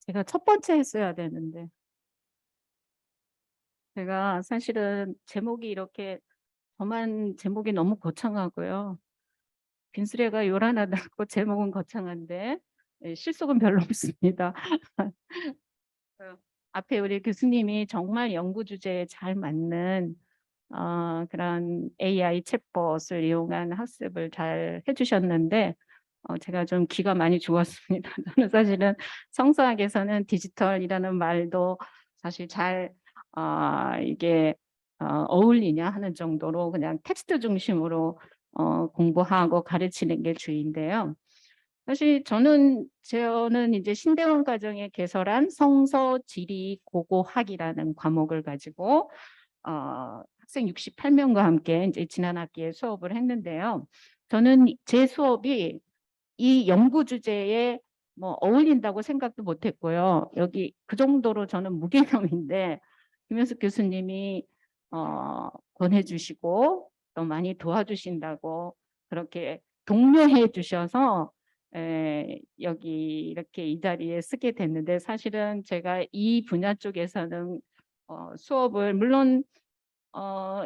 제가 첫 번째 했어야 되는데 제가 사실은 제목이 이렇게 저만 제목이 너무 거창하고요. 빈수레가 요란하다고 제목은 거창한데 실속은 별로 없습니다. 그 앞에 우리 교수님이 정말 연구 주제에 잘 맞는 그런 AI 챗봇을 이용한 학습을 잘 해주셨는데 제가 좀 기가 많이 죽었습니다. 저는 사실은 성서학에서는 디지털이라는 말도 사실 잘 이게 어울리냐 하는 정도로 그냥 텍스트 중심으로 공부하고 가르치는 게 주인데요. 사실 저는 이제 신대원 과정에 개설한 성서 지리 고고학이라는 과목을 가지고 학생 68명과 함께 이제 지난 학기에 수업을 했는데요. 저는 제 수업이 이 연구 주제에 뭐 어울린다고 생각도 못했고요. 여기 그 정도로 저는 무개념인데 김현숙 교수님이 권해주시고 또 많이 도와주신다고 그렇게 독려해 주셔서 여기 이렇게 이 자리에 쓰게 됐는데 사실은 제가 이 분야 쪽에서는 수업을 물론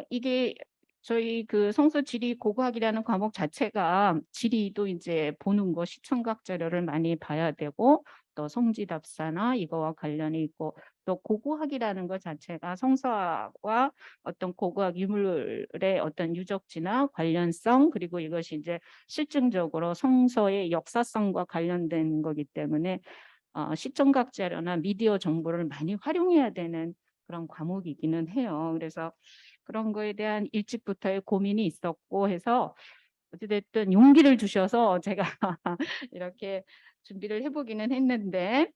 이게 저희 그 성서 지리 고고학이라는 과목 자체가 지리도 이제 보는 거 시청각 자료를 많이 봐야 되고 또 성지답사나 이거와 관련이 있고 또 고고학이라는 것 자체가 성서학과 어떤 고고학 유물의 어떤 유적지나 관련성 그리고 이것이 이제 실증적으로 성서의 역사성과 관련된 거기 때문에 시청각 자료나 미디어 정보를 많이 활용해야 되는 그런 과목이기는 해요. 그래서 그런 거에 대한 일찍부터의 고민이 있었고 해서 어찌됐든 용기를 주셔서 제가 이렇게 준비를 해보기는 했는데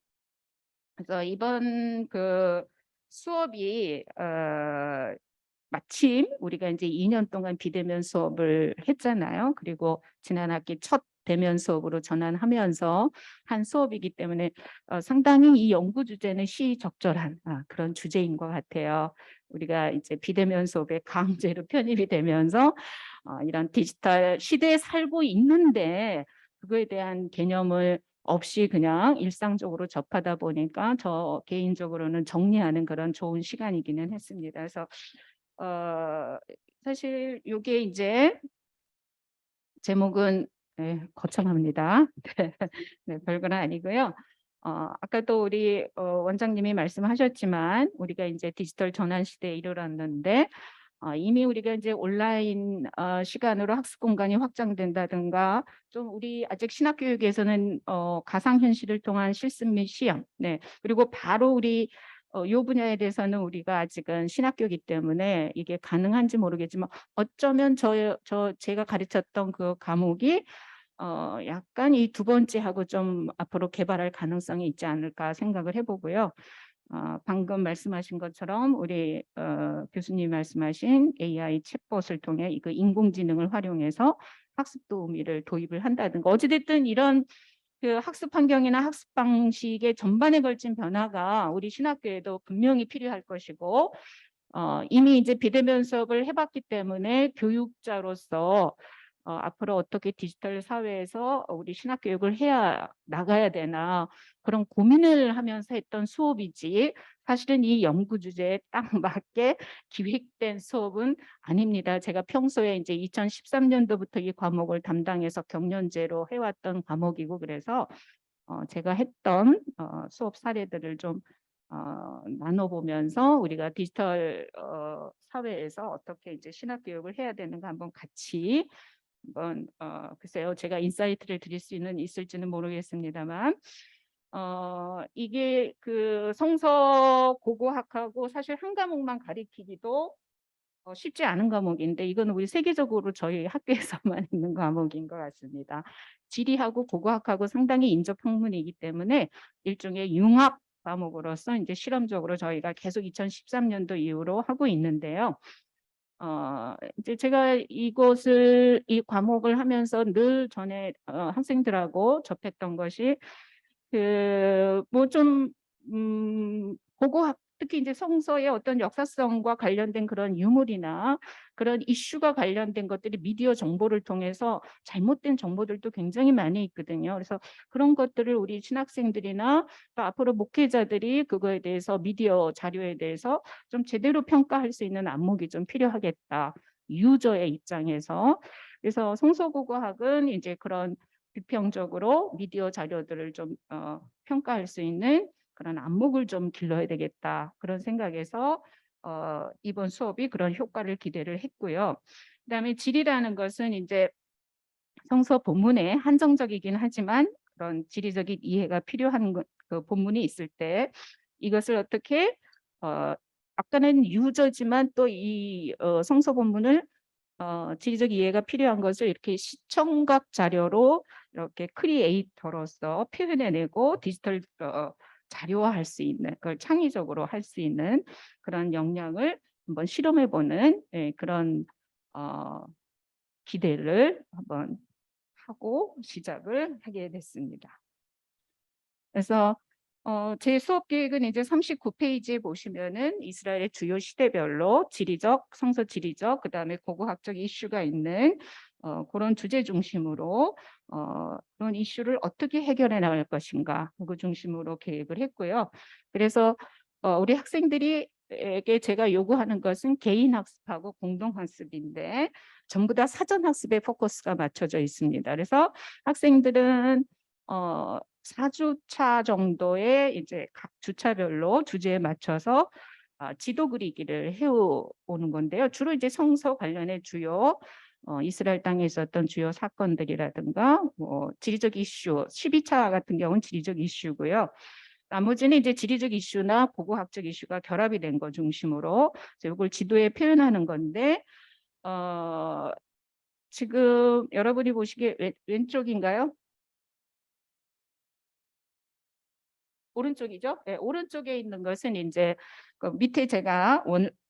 그래서 이번 그 수업이 마침 우리가 이제 2년 동안 비대면 수업을 했잖아요. 그리고 지난 학기 첫 대면 수업으로 전환하면서 한 수업이기 때문에 상당히 이 연구 주제는 시적절한 그런 주제인 것 같아요. 우리가 이제 비대면 수업에 강제로 편입이 되면서 이런 디지털 시대에 살고 있는데 그거에 대한 개념을 없이 그냥 일상적으로 접하다 보니까 저 개인적으로는 정리하는 그런 좋은 시간이기는 했습니다. 그래서 사실 이게 이제 제목은 거창합니다. 네, 별건 아니고요. 아까 또 우리 원장님이 말씀하셨지만 우리가 이제 디지털 전환 시대에 이르렀는데 이미 우리가 이제 온라인 시간으로 학습 공간이 확장된다든가 좀 우리 아직 신학교육에서는 가상현실을 통한 실습 및 시험 그리고 바로 우리 요 분야에 대해서는 우리가 아직은 신학교이기 때문에 이게 가능한지 모르겠지만 어쩌면 제가 가르쳤던 그 과목이 약간 이 두 번째하고 좀 앞으로 개발할 가능성이 있지 않을까 생각을 해보고요. 방금 말씀하신 것처럼 우리 교수님 말씀하신 AI 챗봇을 통해 이거 인공지능을 활용해서 학습 도우미를 도입을 한다든가 어찌됐든 이런 그 학습 환경이나 학습 방식의 전반에 걸친 변화가 우리 신학교에도 분명히 필요할 것이고 이미 이제 비대면 수업을 해봤기 때문에 교육자로서 앞으로 어떻게 디지털 사회에서 우리 신학 교육을 해야 나가야 되나 그런 고민을 하면서 했던 수업이지 사실은 이 연구 주제에 딱 맞게 기획된 수업은 아닙니다. 제가 평소에 이제 2013년도부터 이 과목을 담당해서 경연제로 해왔던 과목이고 그래서 제가 했던 수업 사례들을 좀 나눠보면서 우리가 디지털 사회에서 어떻게 이제 신학 교육을 해야 되는가 한번 같이 한번 글쎄요 제가 인사이트를 드릴 수 있을지는 모르겠습니다만 이게 그 성서 고고학하고 사실 한 과목만 가리키기도 쉽지 않은 과목인데 이거는 우리 세계적으로 저희 학교에서만 있는 과목인 것 같습니다. 지리하고 고고학하고 상당히 인접 학문이기 때문에 일종의 융합 과목으로서 이제 실험적으로 저희가 계속 2013년도 이후로 하고 있는데요. 이제 제가 이 과목을 하면서 늘 전에 학생들하고 접했던 것이 그 뭐 좀 고고학 특히 이제 성서의 어떤 역사성과 관련된 그런 유물이나 그런 이슈가 관련된 것들이 미디어 정보를 통해서 잘못된 정보들도 굉장히 많이 있거든요. 그래서 그런 것들을 우리 신학생들이나 또 앞으로 목회자들이 그거에 대해서 미디어 자료에 대해서 좀 제대로 평가할 수 있는 안목이 좀 필요하겠다. 유저의 입장에서. 그래서 성서국어학은 이제 그런 비평적으로 미디어 자료들을 좀 평가할 수 있는 그런 안목을 좀 길러야 되겠다. 그런 생각에서 이번 수업이 그런 효과를 기대를 했고요. 그다음에 질이라는 것은 이제 성서 본문에 한정적이긴 하지만 그런 지리적인 이해가 필요한 그 본문이 있을 때 이것을 어떻게 아까는 유저지만 또 이 성서 본문을 지리적 이해가 필요한 것을 이렇게 시청각 자료로 이렇게 크리에이터로서 표현해내고 디지털 자료화할 수 있는 그걸 창의적으로 할 수 있는 그런 역량을 한번 실험해보는 그런 기대를 한번 하고 시작을 하게 됐습니다. 그래서 제 수업 계획은 이제 39페이지에 보시면은 이스라엘의 주요 시대별로 지리적, 성서 지리적, 그다음에 고고학적 이슈가 있는 그런 주제 중심으로 그런 이슈를 어떻게 해결해 나갈 것인가 그 중심으로 계획을 했고요. 그래서 우리 학생들이 에게 제가 요구하는 것은 개인 학습하고 공동 학습인데 전부 다 사전 학습에 포커스가 맞춰져 있습니다. 그래서 학생들은 4주차 정도의 이제 각 주차별로 주제에 맞춰서 지도 그리기를 해오는 건데요. 주로 이제 성서 관련의 주요 이스라엘 땅에 있었던 주요 사건들이라든가 뭐 지리적 이슈, 12차 같은 경우는 지리적 이슈고요. 나머지는 이제 지리적 이슈나 고고학적 이슈가 결합이 된 거 중심으로 이걸 지도에 표현하는 건데 지금 여러분이 보시기에 왼쪽인가요? 오른쪽이죠? 네, 오른쪽에 있는 것은 이제 그 밑에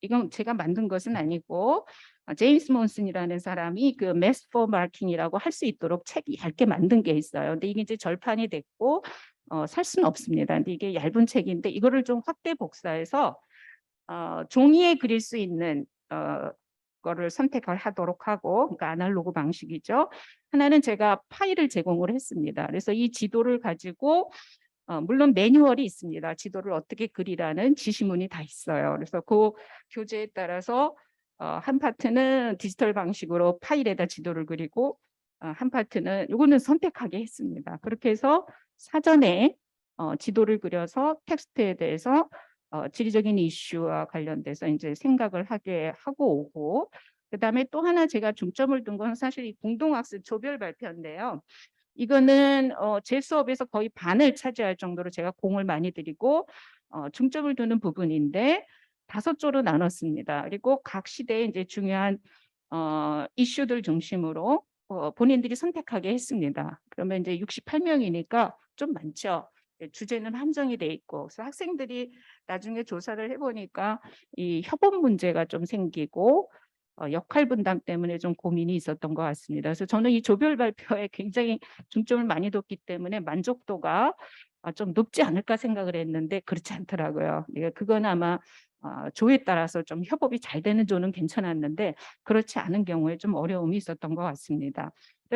이건 제가 만든 것은 아니고 제임스 몬슨이라는 사람이 그 매스 포 마킹이라고 할 수 있도록 책 얇게 만든 게 있어요. 근데 이게 이제 절판이 됐고 살 수는 없습니다. 근데 이게 얇은 책인데 이거를 좀 확대 복사해서 종이에 그릴 수 있는 거를 선택을 하도록 하고, 그러니까 아날로그 방식이죠. 하나는 제가 파일을 제공을 했습니다. 그래서 이 지도를 가지고 물론 매뉴얼이 있습니다. 지도를 어떻게 그리라는 지시문이 다 있어요. 그래서 그 교재에 따라서 한 파트는 디지털 방식으로 파일에다 지도를 그리고 한 파트는 이거는 선택하게 했습니다. 그렇게 해서 사전에 지도를 그려서 텍스트에 대해서 지리적인 이슈와 관련돼서 이제 생각을 하게 하고 오고, 그다음에 또 하나 제가 중점을 둔 건 사실 이 공동학습 조별 발표인데요. 이거는 제 수업에서 거의 반을 차지할 정도로 제가 공을 많이 들이고 중점을 두는 부분인데 5조로 나눴습니다. 그리고 각 시대에 이제 중요한 이슈들 중심으로 본인들이 선택하게 했습니다. 그러면 이제 68명이니까 좀 많죠. 주제는 한정이 돼 있고, 그래서 학생들이 나중에 조사를 해보니까 이 협업 문제가 좀 생기고 역할 분담 때문에 좀 고민이 있었던 것 같습니다. 그래서 저는 이 조별 발표에 굉장히 중점을 많이 뒀기 때문에 만족도가 좀 높지 않을까 생각을 했는데 그렇지 않더라고요. 그건 아마 조에 따라서 좀 협업이 잘 되는 조는 괜찮았는데 그렇지 않은 경우에 좀 어려움이 있었던 것 같습니다.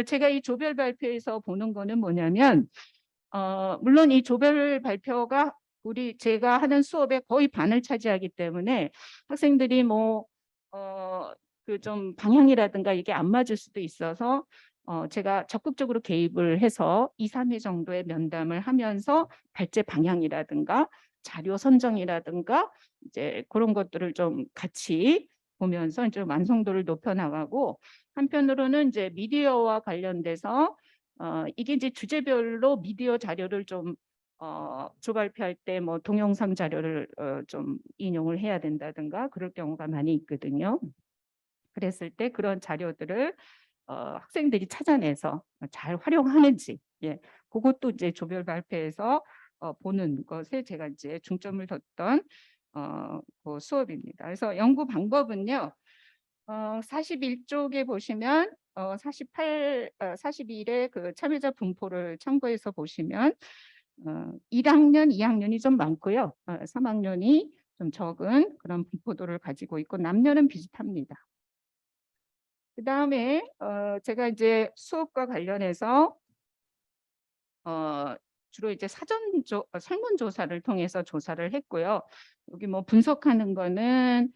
제가 이 조별 발표에서 보는 거는 뭐냐면 물론 이 조별 발표가 제가 하는 수업의 거의 반을 차지하기 때문에 학생들이 뭐 그 좀 방향이라든가 이게 안 맞을 수도 있어서 제가 적극적으로 개입을 해서 2, 3회 정도의 면담을 하면서 발제 방향이라든가 자료 선정이라든가 이제 그런 것들을 좀 같이 보면서 이제 완성도를 높여 나가고, 한편으로는 이제 미디어와 관련돼서 이게 이제 주제별로 미디어 자료를 좀 조발표할 때 뭐 동영상 자료를 좀 인용을 해야 된다든가 그럴 경우가 많이 있거든요. 그랬을 때 그런 자료들을 학생들이 찾아내서 잘 활용하는지, 그것도 이제 조별 발표에서 보는 것에 제가 이제 중점을 뒀던 그 수업입니다. 그래서 연구 방법은요. 41쪽에 보시면 41의 그 참여자 분포를 참고해서 보시면 1학년, 2학년이 좀 많고요. 3학년이 좀 적은 그런 분포도를 가지고 있고 남녀는 비슷합니다. 그다음에 제가 이제 수업과 관련해서 주로 이제 설문조사를 통해서 조사를 했고요. 여기 뭐 분석하는 거는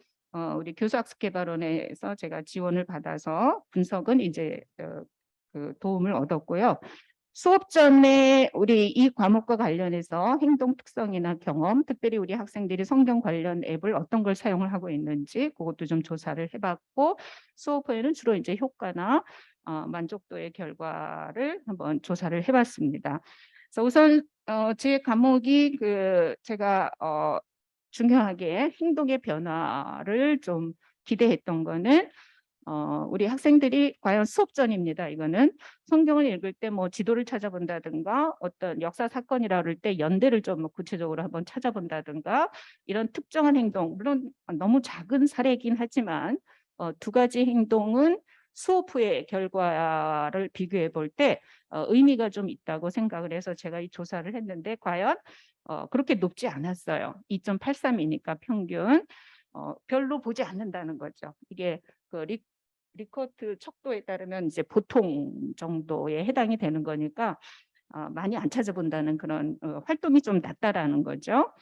우리 교수학습개발원에서 제가 지원을 받아서 분석은 이제 그 도움을 얻었고요. 수업 전에 우리 이 과목과 관련해서 행동 특성이나 경험, 특별히 우리 학생들이 성경 관련 앱을 어떤 걸 사용을 하고 있는지 그것도 좀 조사를 해봤고, 수업 후에는 주로 이제 효과나 만족도의 결과를 한번 조사를 해봤습니다. 그래서 우선 제 과목이 제가 중요하게 행동의 변화를 좀 기대했던 거는 우리 학생들이 과연 수업 전입니다. 이거는 성경을 읽을 때 뭐 지도를 찾아본다든가 어떤 역사 사건이라 그럴 때 연대를 좀 구체적으로 한번 찾아본다든가 이런 특정한 행동, 물론 너무 작은 사례이긴 하지만 두 가지 행동은 수업 후의 결과를 비교해 볼 때 의미가 좀 있다고 생각을 해서 제가 이 조사를 했는데 과연 그렇게 높지 않았어요. 2.83이니까 평균 별로 보지 않는다는 거죠. 이게 그 리커트 척도에 따르면 이제 보통 정도에 해당이 되는 거니까 많이 안 찾아본다는 그런 활동이 좀 낮다라는 거죠.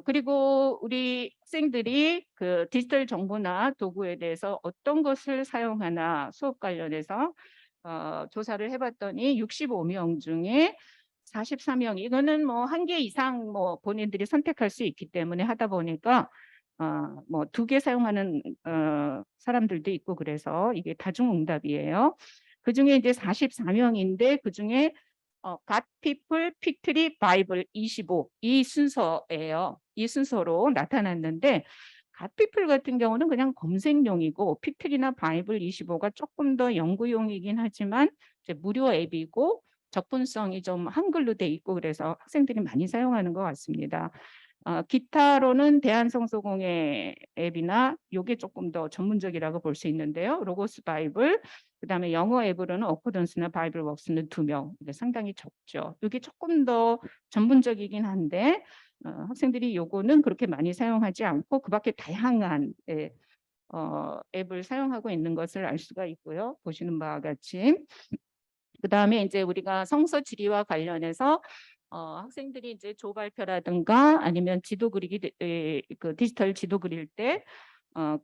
그리고 우리 학생들이 그 디지털 정보나 도구에 대해서 어떤 것을 사용하나 수업 관련해서 조사를 해봤더니 65명 중에 44명, 이거는 뭐 한 개 이상 뭐 본인들이 선택할 수 있기 때문에 하다 보니까 뭐 두 개 사용하는 사람들도 있고 그래서 이게 다중응답이에요. 그중에 이제 44명인데 그중에 God People, Pictory, Bible 25 이 순서예요. 이 순서로 나타났는데 God People 같은 경우는 그냥 검색용이고 Pictory나 바이블 25가 조금 더 연구용이긴 하지만 이제 무료 앱이고 접근성이 좀 한글로 돼 있고 그래서 학생들이 많이 사용하는 것 같습니다. 기타로는 대한성서공회 앱이나 이게 조금 더 전문적이라고 볼 수 있는데요. 로고스 바이블, 그다음에 영어 앱으로는 어코던스나 바이블 웍스는 2명, 상당히 적죠. 이게 조금 더 전문적이긴 한데 학생들이 요거는 그렇게 많이 사용하지 않고 그밖에 다양한 앱을 사용하고 있는 것을 알 수가 있고요. 보시는 바와 같이. 그다음에 이제 우리가 성서 지리와 관련해서 학생들이 이제 조발표라든가 아니면 지도 그리기 그 디지털 지도 그릴 때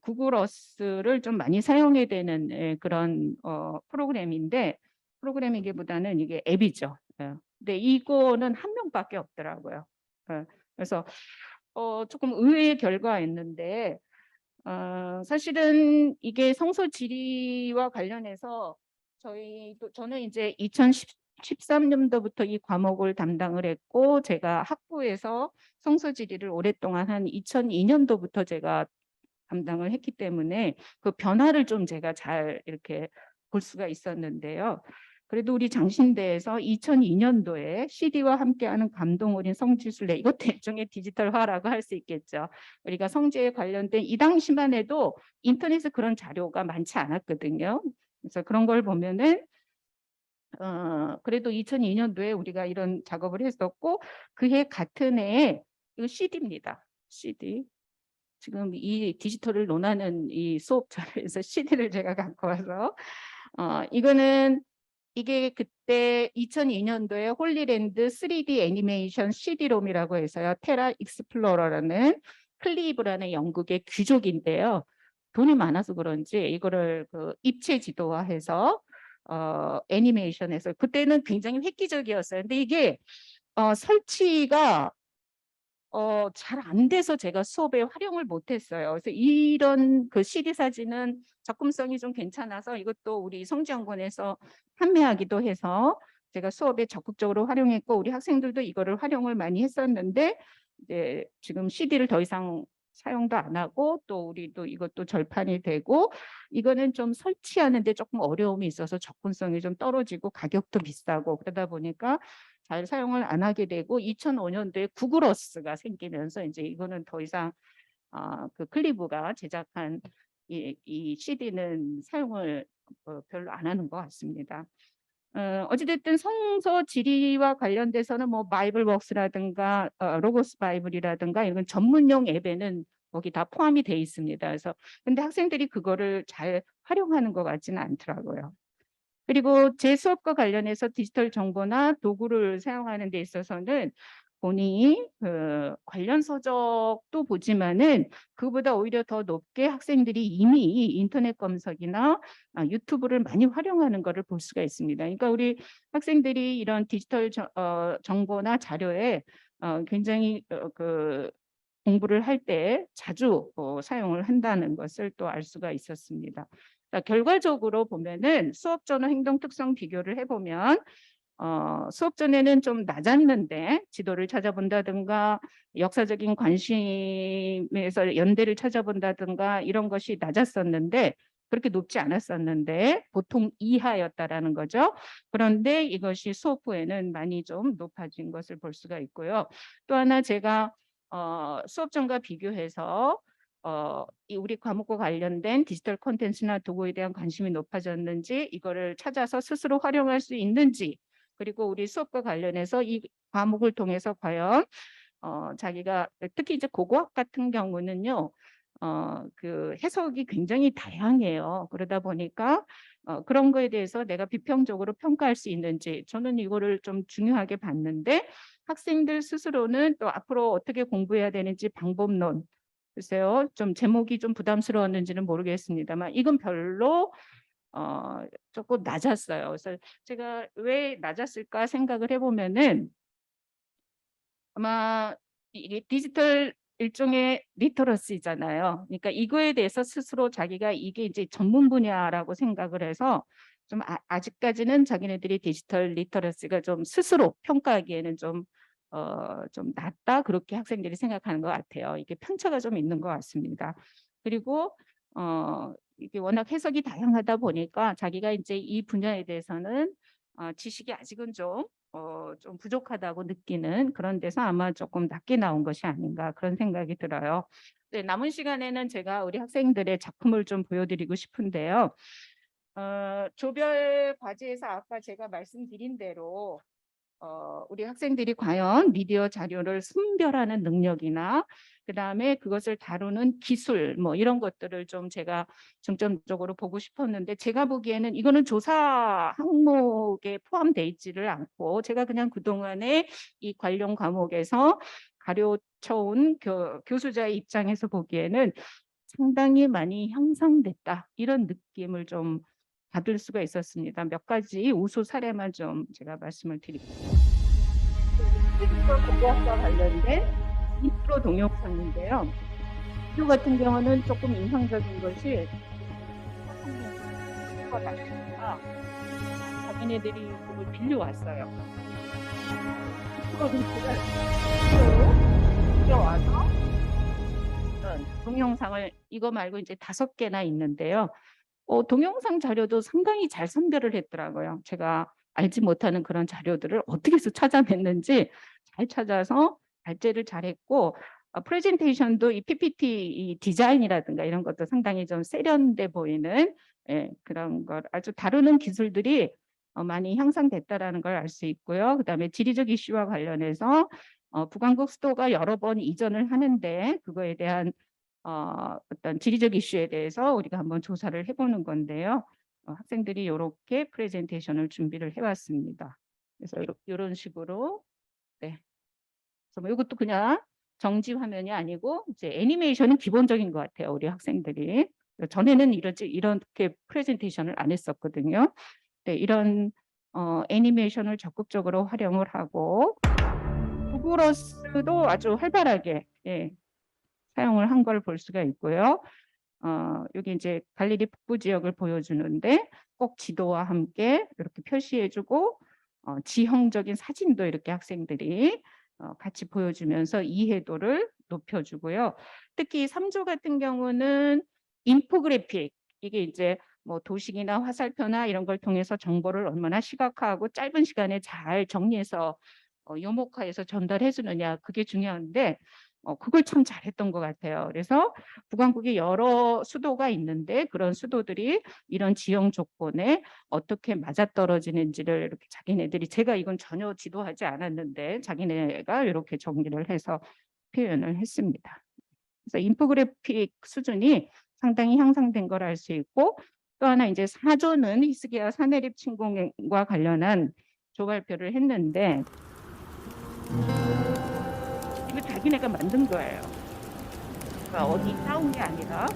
구글 어스를 좀 많이 사용해야 되는 그런 프로그램이기보다는 이게 앱이죠. 근데 이거는 한 명밖에 없더라고요. 그래서 조금 의외의 결과였는데 사실은 이게 성서 지리와 관련해서 저는 이제 2013년도부터 이 과목을 담당을 했고 제가 학부에서 성서 지리를 오랫동안 한 2002년도부터 제가 담당을 했기 때문에 그 변화를 좀 제가 잘 이렇게 볼 수가 있었는데요. 그래도 우리 장신대에서 2002년도에 CD와 함께하는 감동 어린 성지순례, 이것도 일종의 디지털화라고 할 수 있겠죠. 우리가 성지에 관련된 이 당시만 해도 인터넷에 그런 자료가 많지 않았거든요. 그래서 그런 걸 보면은 그래도 2002년도에 우리가 이런 작업을 했었고 그해 같은 해에 이거 CD입니다. CD. 지금 이 디지털을 논하는 이 수업 자료에서 CD를 제가 갖고 와서 이게 그때 2002년도에 홀리랜드 3D 애니메이션 CD롬이라고 해서요. 테라 익스플로러라는 클리브라는 영국의 귀족인데요. 돈이 많아서 그런지 이거를 그 입체 지도화해서 애니메이션에서 그때는 굉장히 획기적이었어요. 근데 이게 설치가 잘 안 돼서 제가 수업에 활용을 못했어요. 그래서 이런 그 CD 사진은 접근성이 좀 괜찮아서 이것도 우리 성지연구원에서 판매하기도 해서 제가 수업에 적극적으로 활용했고 우리 학생들도 이거를 활용을 많이 했었는데 이제 지금 CD를 더 이상 사용도 안 하고 또 우리도 이것도 절판이 되고 이거는 좀 설치하는데 조금 어려움이 있어서 접근성이 좀 떨어지고 가격도 비싸고 그러다 보니까 잘 사용을 안 하게 되고 2005년도에 구글 어스가 생기면서 이제 이거는 더 이상 그 클리브가 제작한 이 CD는 사용을 별로 안 하는 것 같습니다. 어찌됐든 성서 지리와 관련돼서는 뭐 바이블웍스라든가 로고스 바이블이라든가 이런 전문용 앱에는 거기 다 포함이 돼 있습니다. 그래서 근데 학생들이 그거를 잘 활용하는 것 같지는 않더라고요. 그리고 제 수업과 관련해서 디지털 정보나 도구를 사용하는 데 있어서는 본인이 관련 서적도 보지만은 그보다 오히려 더 높게 학생들이 이미 인터넷 검색이나 유튜브를 많이 활용하는 것을 볼 수가 있습니다. 그러니까 우리 학생들이 이런 디지털 정보나 자료에 굉장히 공부를 할 때 자주 사용을 한다는 것을 또 알 수가 있었습니다. 결과적으로 보면은 수업 전후 행동 특성 비교를 해보면 수업 전에는 좀 낮았는데 지도를 찾아본다든가 역사적인 관심에서 연대를 찾아본다든가 이런 것이 낮았었는데 그렇게 높지 않았었는데 보통 이하였다라는 거죠. 그런데 이것이 수업 후에는 많이 좀 높아진 것을 볼 수가 있고요. 또 하나 제가 수업 전과 비교해서 우리 과목과 관련된 디지털 콘텐츠나 도구에 대한 관심이 높아졌는지 이거를 찾아서 스스로 활용할 수 있는지 그리고 우리 수업과 관련해서 이 과목을 통해서 과연 자기가 특히 이제 고고학 같은 경우는요. 그 해석이 굉장히 다양해요. 그러다 보니까 그런 거에 대해서 내가 비평적으로 평가할 수 있는지 저는 이거를 좀 중요하게 봤는데 학생들 스스로는 또 앞으로 어떻게 공부해야 되는지 방법론 글쎄요. 좀 제목이 좀 부담스러웠는지는 모르겠습니다만 이건 별로 조금 낮았어요. 그래서 제가 왜 낮았을까 생각을 해보면은 아마 이게 디지털 일종의 리터러시잖아요. 그러니까 이거에 대해서 스스로 자기가 이게 이제 전문 분야라고 생각을 해서 좀 아직까지는 자기네들이 디지털 리터러시가 좀 스스로 평가하기에는 좀 낮다 그렇게 학생들이 생각하는 것 같아요. 이게 편차가 좀 있는 것 같습니다. 그리고 이게 워낙 해석이 다양하다 보니까 자기가 이제 이 분야에 대해서는 지식이 아직은 좀 부족하다고 느끼는 그런 데서 아마 조금 낮게 나온 것이 아닌가 그런 생각이 들어요. 네, 남은 시간에는 제가 우리 학생들의 작품을 좀 보여드리고 싶은데요. 조별 과제에서 아까 제가 말씀드린 대로 우리 학생들이 과연 미디어 자료를 선별하는 능력이나 그다음에 그것을 다루는 기술 뭐 이런 것들을 좀 제가 중점적으로 보고 싶었는데 제가 보기에는 이거는 조사 항목에 포함되어 있지를 않고 제가 그냥 그동안에 이 관련 과목에서 가르쳐온 교수자의 입장에서 보기에는 상당히 많이 향상됐다 이런 느낌을 좀 받을 수가 있었습니다. 몇 가지 우수 사례만 좀 제가 말씀을 드리겠습니다. 디지털 공부학과 관련된 인프로 동영상인데요. 이 같은 경우는 조금 인상적인 것이 자기네들이 그걸 빌려왔어요. 그거를 빌려와서 동영상을 이거 말고 이제 5개나 있는데요. 동영상 자료도 상당히 잘 선별을 했더라고요. 제가 알지 못하는 그런 자료들을 어떻게 해서 찾아냈는지 잘 찾아서 발제를 잘했고 프레젠테이션도 이 PPT 이 디자인이라든가 이런 것도 상당히 좀 세련돼 보이는 그런 걸 아주 다루는 기술들이 많이 향상됐다라는 걸 알 수 있고요. 그다음에 지리적 이슈와 관련해서 북한국 수도가 여러 번 이전을 하는데 그거에 대한 어떤 지리적 이슈에 대해서 우리가 한번 조사를 해보는 건데요. 학생들이 이렇게 프레젠테이션을 준비를 해왔습니다. 그래서 이런 식으로 네. 그래서 뭐 이것도 그냥 정지 화면이 아니고 이제 애니메이션은 기본적인 것 같아요. 우리 학생들이 전에는 이렇게 프레젠테이션을 안 했었거든요. 네, 이런 애니메이션을 적극적으로 활용을 하고 구글어스도 아주 활발하게 사용을 한 걸 볼 수가 있고요. 여기 이제 갈리리 북부 지역을 보여주는데 꼭 지도와 함께 이렇게 표시해주고 지형적인 사진도 이렇게 학생들이 같이 보여주면서 이해도를 높여주고요. 특히 3조 같은 경우는 인포그래픽 이게 이제 뭐 도식이나 화살표나 이런 걸 통해서 정보를 얼마나 시각화하고 짧은 시간에 잘 정리해서 요목화해서 전달해 주느냐 그게 중요한데 그걸 참 잘했던 것 같아요. 그래서 북왕국에 여러 수도가 있는데 그런 수도들이 이런 지형 조건에 어떻게 맞아떨어지는지를 이렇게 자기네들이, 제가 이건 전혀 지도하지 않았는데 자기네가 이렇게 정리를 해서 표현을 했습니다. 그래서 인포그래픽 수준이 상당히 향상된 걸 알 수 있고, 또 하나 이제 4조는 히스기야 사내립 침공과 관련한 조발표를 했는데 이거 자기네가 만든 거예요. 그러니까 어디 따온 게 아니라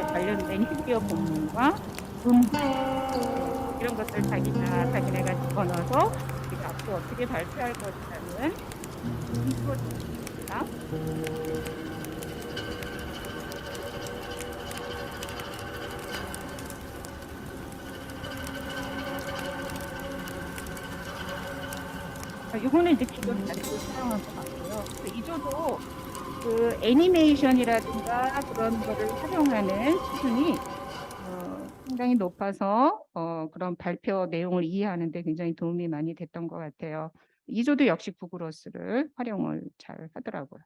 관련된 히스기야 본문과 이런 것들 자기네가 집어넣어서 우리가 앞으로 어떻게 발표할 것이라는 인포입니다. 이거는 이제 기존 자료를 사용한 것 같고요. 이조도 그 애니메이션이라든가 그런 거를 활용하는 수준이 상당히 높아서 그런 발표 내용을 이해하는 데 굉장히 도움이 많이 됐던 것 같아요. 이조도 역시 구글어스를 활용을 잘 하더라고요.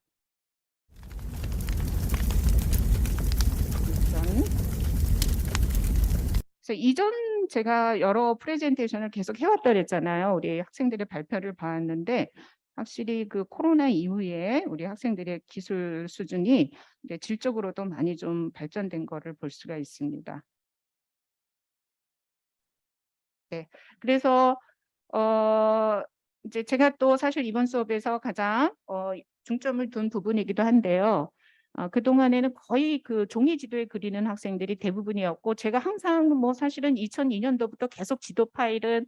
그래서 이전 제가 여러 프레젠테이션을 계속 해왔다 그랬잖아요. 우리 학생들의 발표를 봤는데 확실히 그 코로나 이후에 우리 학생들의 기술 수준이 이제 질적으로도 많이 좀 발전된 거를 볼 수가 있습니다. 네, 그래서 이제 제가 또 사실 이번 수업에서 가장 중점을 둔 부분이기도 한데요. 그동안에는 거의 그 종이 지도에 그리는 학생들이 대부분이었고, 제가 항상 뭐 사실은 2002년도부터 계속 지도 파일은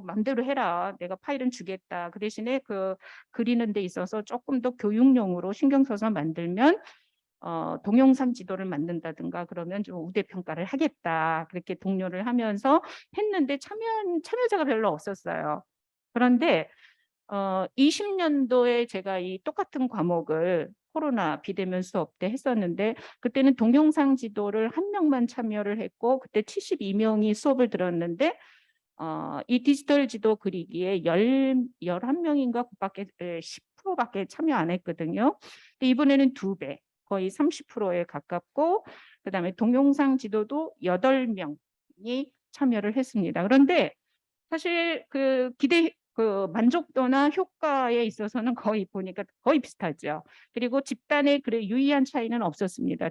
맘대로 해라. 내가 파일은 주겠다. 그 대신에 그 그리는 데 있어서 조금 더 교육용으로 신경 써서 만들면 동영상 지도를 만든다든가 그러면 좀 우대 평가를 하겠다. 그렇게 독려를 하면서 했는데 참여자가 별로 없었어요. 그런데 20년도에 제가 이 똑같은 과목을 코로나 비대면 수업 때 했었는데 그때는 동영상 지도를 1명만 참여를 했고 그때 72명이 수업을 들었는데 이 디지털 지도 그리기에 11명인가 그밖에 10%밖에 참여 안 했거든요. 근데 이번에는 2배, 거의 30%에 가깝고, 그다음에 동영상 지도도 8명이 참여를 했습니다. 그런데 사실 그 만족도나 효과에 있어서는 거의 보니까 거의 비슷하죠. 그리고 집단의 그래 유의한 차이는 없었습니다.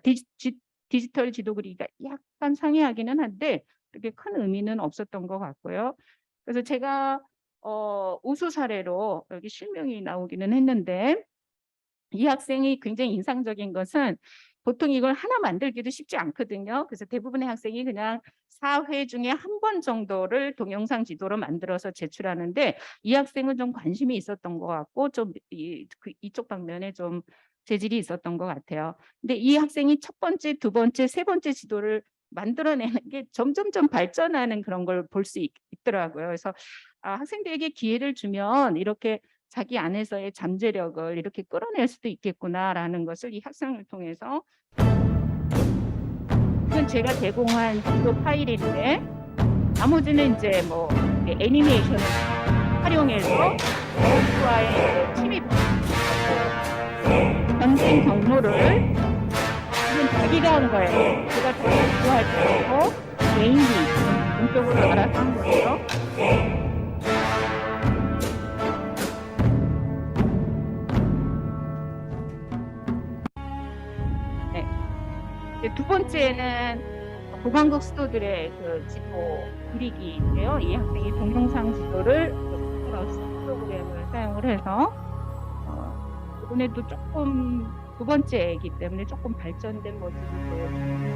디지털 지도 그리기가 약간 상이하기는 한데 그렇게 큰 의미는 없었던 것 같고요. 그래서 제가 우수 사례로 여기 실명이 나오기는 했는데 이 학생이 굉장히 인상적인 것은 보통 이걸 하나 만들기도 쉽지 않거든요. 그래서 대부분의 학생이 그냥 4회 중에 한 번 정도를 동영상 지도로 만들어서 제출하는데 이 학생은 좀 관심이 있었던 것 같고 좀 이쪽 방면에 좀 재질이 있었던 것 같아요. 근데 이 학생이 첫 번째, 두 번째, 세 번째 지도를 만들어내는 게 점점점 발전하는 그런 걸 볼 수 있더라고요. 그래서 학생들에게 기회를 주면 이렇게 자기 안에서의 잠재력을 이렇게 끌어낼 수도 있겠구나라는 것을 이 학생을 통해서, 이건 제가 제공한 지도 파일인데 나머지는 이제 뭐 애니메이션을 활용해서 여러분과의 침입 전쟁 경로를 자기가 한 거예요. 제가 더 좋아할 때고 개인이 본격으로 알아서 한 거예요. 두 번째는 북왕국 수도들의 그 지도 그리기인데요. 이 학생이 동영상 지도를 프로그램을 사용을 해서 이번에도 조금 두 번째이기 때문에 조금 발전된 모습을 보여줍니다.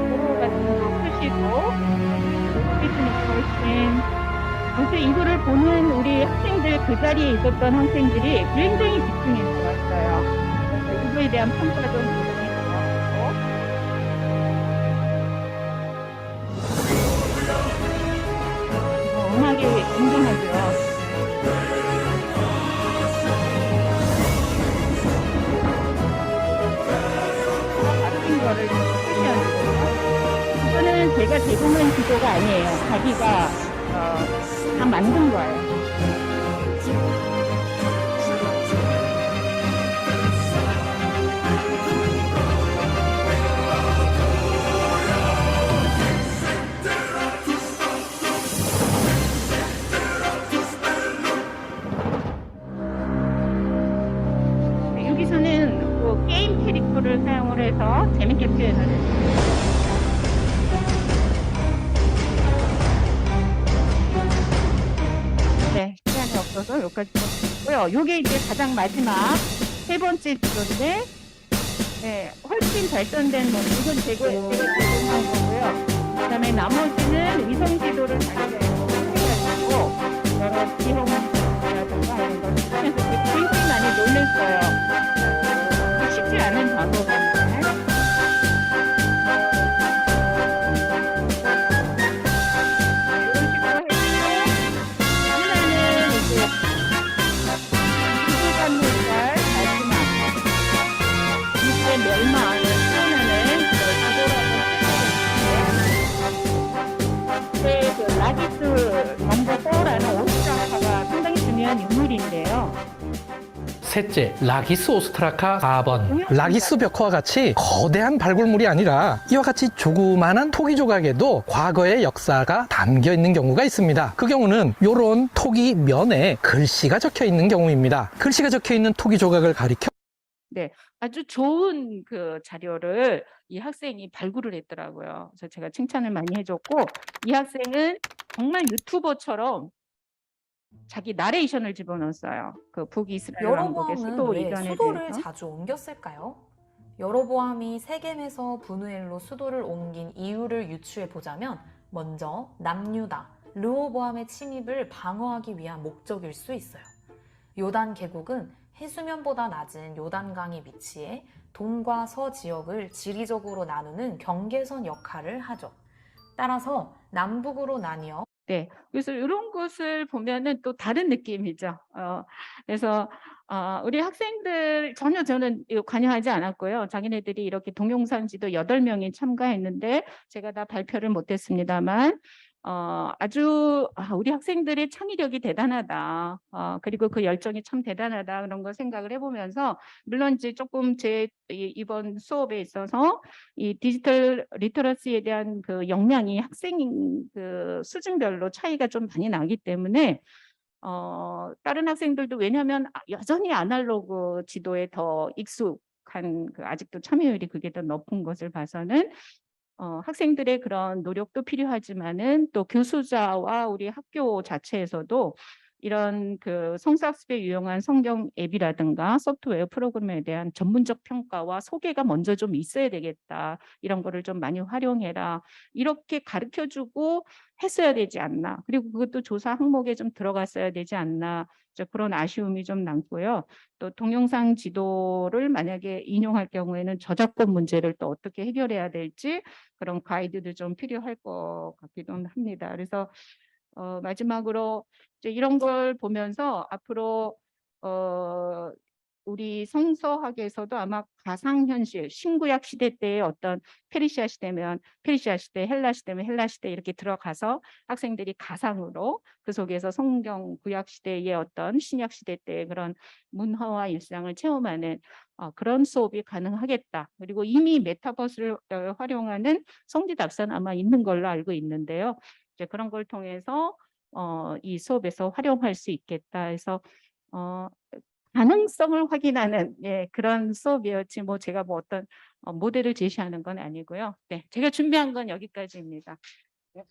도로 같은 거 푸시고 피트니스 훨씬. 그래서 이거를 보는 우리 학생들, 그 자리에 있었던 학생들이 굉장히 집중해서 왔어요. 이거에 대한 평가도 굉장히 좋았고. 음악이 굉장하죠. 같은 거를 표시하는 거예요. 이거는 제가 제공한 지도가 아니에요. 자기가 다 만든 거예요. 없어서 여기까지 있고요. 요게 이제 가장 마지막 세 번째 지도인데, 네, 훨씬 발전된 뭐 이건 제가 제공한 거고요. 그다음에 나머지는 위성 지도를 자기가 해가지고 여러 지형이라든가 이런 걸 쓰면서 굉장히 많이 놀랬어요. 쉽지 않은 작업인데. 멸망을 표현하는 그 라기스 넘버 4라는 오스트라카가 상당히 중요한 인물인데요. 셋째, 라기스 오스트라카 4번. 라기스 벽화와 같이 거대한 발굴물이 아니라 이와 같이 조그마한 토기 조각에도 과거의 역사가 담겨 있는 경우가 있습니다. 그 경우는 이런 토기 면에 글씨가 적혀 있는 경우입니다. 글씨가 적혀 있는 토기 조각을 가리켜 네, 아주 좋은 그 자료를 이 학생이 발굴을 했더라고요. 그래서 제가 칭찬을 많이 해줬고, 이 학생은 정말 유튜버처럼 자기 나레이션을 집어넣었어요. 그 북이스라엘 왕국의 수도 여로보암은 왜 이전에 수도를 대해서. 자주 옮겼을까요? 여로보암이 세겜에서 분우엘로 수도를 옮긴 이유를 유추해 보자면 먼저 남유다, 르호보암의 침입을 방어하기 위한 목적일 수 있어요. 요단 계곡은 해수면보다 낮은 요단강에 위치해 동과 서 지역을 지리적으로 나누는 경계선 역할을 하죠. 따라서 남북으로 나뉘어 네, 그래서 이런 것을 보면은 또 다른 느낌이죠. 그래서 우리 학생들 전혀 저는 이거 관여하지 않았고요. 자기네들이 이렇게 동영상 지도 8명이 참가했는데 제가 다 발표를 못했습니다만 아주 우리 학생들의 창의력이 대단하다. 그리고 그 열정이 참 대단하다. 그런 거 생각을 해보면서 물론 이제 조금 제 이번 수업에 있어서 이 디지털 리터러시에 대한 그 역량이 학생 그 수준별로 차이가 좀 많이 나기 때문에 다른 학생들도 왜냐하면 여전히 아날로그 지도에 더 익숙한 그 아직도 참여율이 그게 더 높은 것을 봐서는 학생들의 그런 노력도 필요하지만은 또 교수자와 우리 학교 자체에서도 이런 그 성사학습에 유용한 성경 앱이라든가 소프트웨어 프로그램에 대한 전문적 평가와 소개가 먼저 좀 있어야 되겠다. 이런 거를 좀 많이 활용해라. 이렇게 가르쳐주고 했어야 되지 않나. 그리고 그것도 조사 항목에 좀 들어갔어야 되지 않나. 그런 아쉬움이 좀 남고요. 또 동영상 지도를 만약에 인용할 경우에는 저작권 문제를 또 어떻게 해결해야 될지 그런 가이드도 좀 필요할 것 같기도 합니다. 그래서 마지막으로 이제 이런 걸 보면서 앞으로 우리 성서학에서도 아마 가상현실, 신구약 시대 때의 어떤 페르시아 시대면 페르시아 시대, 헬라 시대면 헬라 시대 이렇게 들어가서 학생들이 가상으로 그 속에서 성경 구약 시대의 어떤 신약 시대 때의 그런 문화와 일상을 체험하는 그런 수업이 가능하겠다. 그리고 이미 메타버스를 활용하는 성지 답사는 아마 있는 걸로 알고 있는데요. 이제 그런 걸 통해서 이 수업에서 활용할 수 있겠다 해서 가능성을 확인하는 그런 수업이었지 뭐 제가 뭐 어떤 모델을 제시하는 건 아니고요. 네, 제가 준비한 건 여기까지입니다. 네.